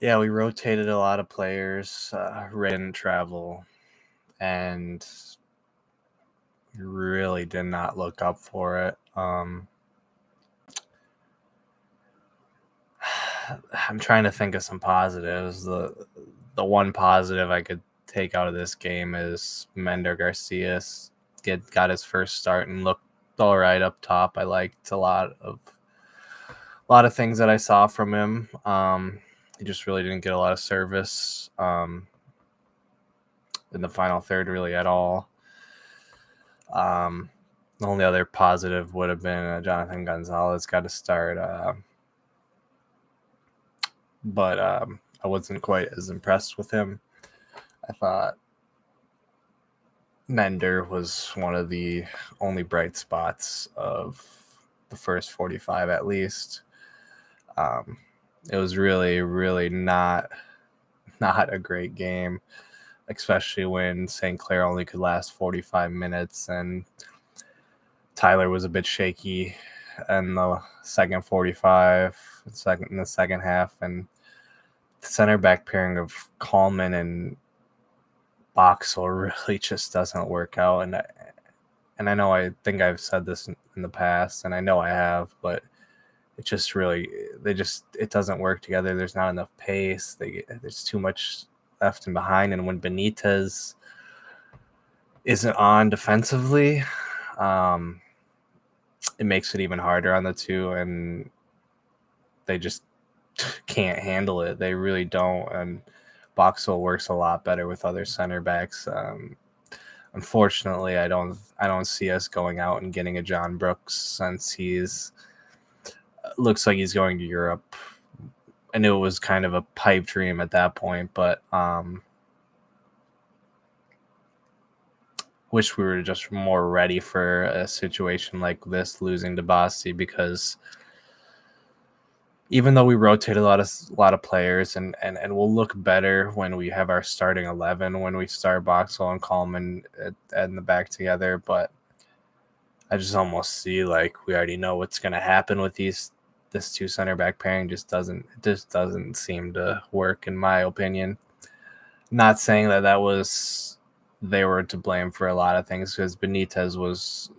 Yeah, we rotated a lot of players. Ray didn't travel, and really did not look up for it. I'm trying to think of some positives. The one positive I could take out of this game is Mender Garcias got his first start and looked all right up top. I liked a lot of things that I saw from him. He just really didn't get a lot of service in the final third, really at all. The only other positive would have been Jonathan Gonzalez got to start, but I wasn't quite as impressed with him. I thought Mender was one of the only bright spots of the first 45 at least. It was really, really not a great game, especially when St. Clair only could last 45 minutes and Tyler was a bit shaky in the second 45, in the second half, and the center back pairing of Coleman and Boxel really just doesn't work out. And I know I think I've said this in the past, and I know I have, but it just really it doesn't work together. There's not enough pace. There's too much left and behind, and when Benitez isn't on defensively, it makes it even harder on the two, and they just can't handle it. They really don't. And Boxel works a lot better with other center backs. Unfortunately, I don't see us going out and getting a John Brooks since he's looks like he's going to Europe. I knew it was kind of a pipe dream at that point, but wish we were just more ready for a situation like this, losing to Bossi, because even though we rotate a lot of players and we'll look better when we have our starting 11, when we start Boxall and Coleman in the back together, but I just almost see like we already know what's going to happen with this two center back pairing. Just doesn't seem to work, in my opinion. Not saying that they were to blame for a lot of things, because Benitez was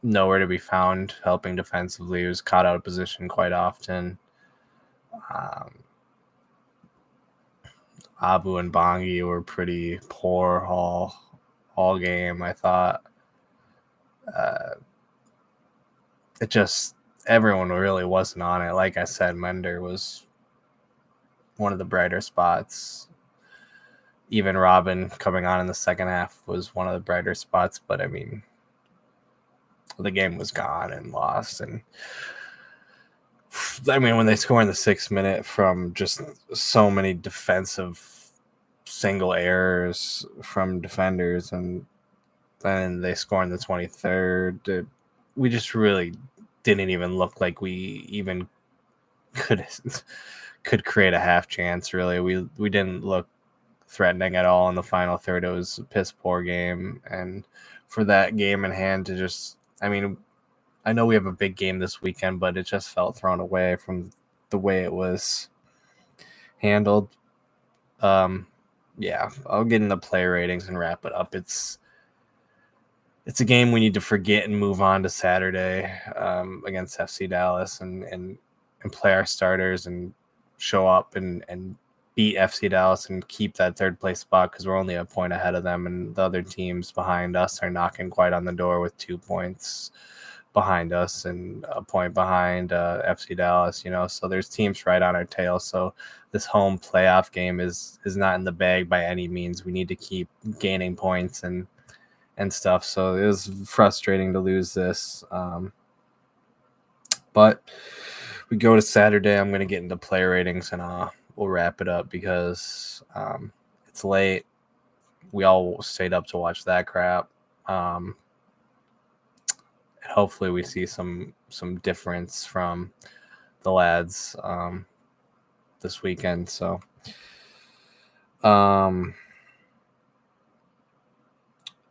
nowhere to be found helping defensively. He was caught out of position quite often. Abu and Bongi were pretty poor all game, I thought. It just, everyone really wasn't on it. Like I said, Mender was one of the brighter spots. Even Robin coming on in the second half was one of the brighter spots, but I mean, the game was gone and lost. And I mean, when they score in the 6th minute from just so many defensive single errors from defenders, and then they score in the 23rd, we just really didn't even look like we even could create a half chance. Really, we didn't look threatening at all in the final third. It was a piss poor game, and for that game in hand to just, I mean, I know we have a big game this weekend, but it just felt thrown away from the way it was handled. Yeah, I'll get into player ratings and wrap it up. It's a game we need to forget and move on to Saturday against FC Dallas and play our starters and show up and beat FC Dallas and keep that third place spot, because we're only a point ahead of them, and the other teams behind us are knocking quite on the door with 2 points behind us and a point behind FC Dallas, so there's teams right on our tail. So this home playoff game is not in the bag by any means. We need to keep gaining points and stuff. So it was frustrating to lose this. But we go to Saturday. I'm going to get into player ratings and we'll wrap it up, because it's late. We all stayed up to watch that crap. And hopefully we see some difference from the lads this weekend. So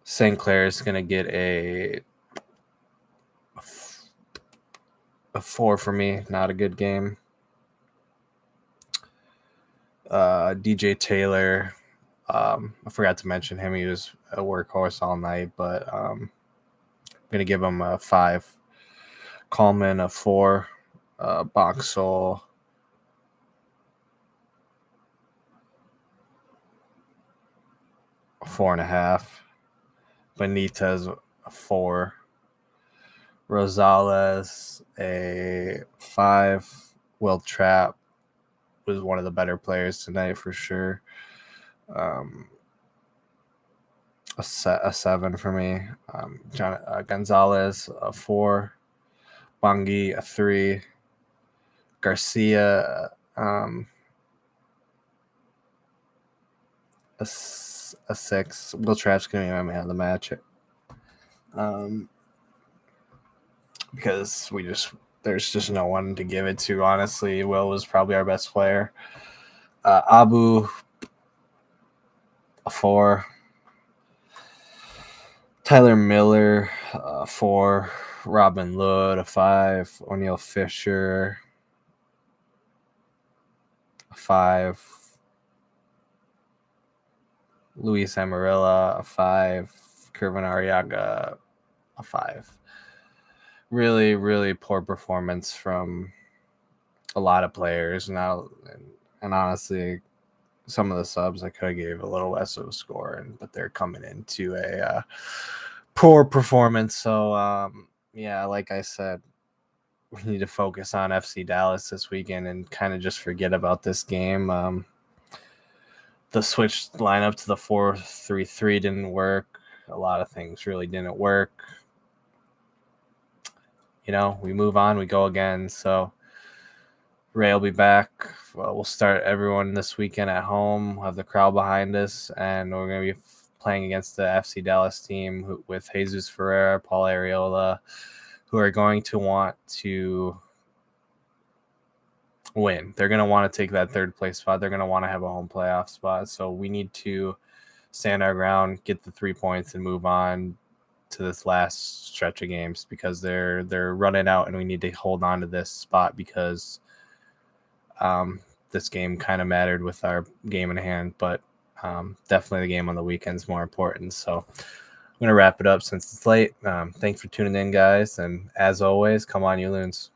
St. Clair is going to get a 4 for me. Not a good game. DJ Taylor. I forgot to mention him. He was a workhorse all night, but I'm going to give him a 5. Coleman a 4. Boxall a 4.5. Benitez a 4. Rosales a 5. Will Trapp was one of the better players tonight for sure. A 7 for me. Gonzalez a 4. Bungie a 3. Garcia a 6. Will Trapp's going to be my man of the match. Because there's just no one to give it to, honestly. Will was probably our best player. Abu a 4. Tyler Miller a 4. Robin Lod a 5. O'Neal Fisher a 5. Luis Amarilla a 5. Kervin Arriaga a 5. Really, really poor performance from a lot of players now, and honestly, some of the subs I could have gave a little less of a score, but they're coming into a poor performance. So yeah, like I said, we need to focus on FC Dallas this weekend and kind of just forget about this game. The switch lineup to the 4-3-3 didn't work. A lot of things really didn't work. We move on, we go again. So Ray will be back. We'll start everyone this weekend at home. We'll have the crowd behind us, and we're going to be playing against the FC Dallas team with Jesus Ferreira, Paul Areola, who are going to want to win. They're going to want to take that third place spot. They're going to want to have a home playoff spot. So we need to stand our ground, get the 3 points, and move on to this last stretch of games because they're running out, and we need to hold on to this spot because this game kind of mattered with our game in hand, but definitely the game on the weekend's more important. So I'm going to wrap it up since it's late. Thanks for tuning in, guys. And as always, come on, you loons.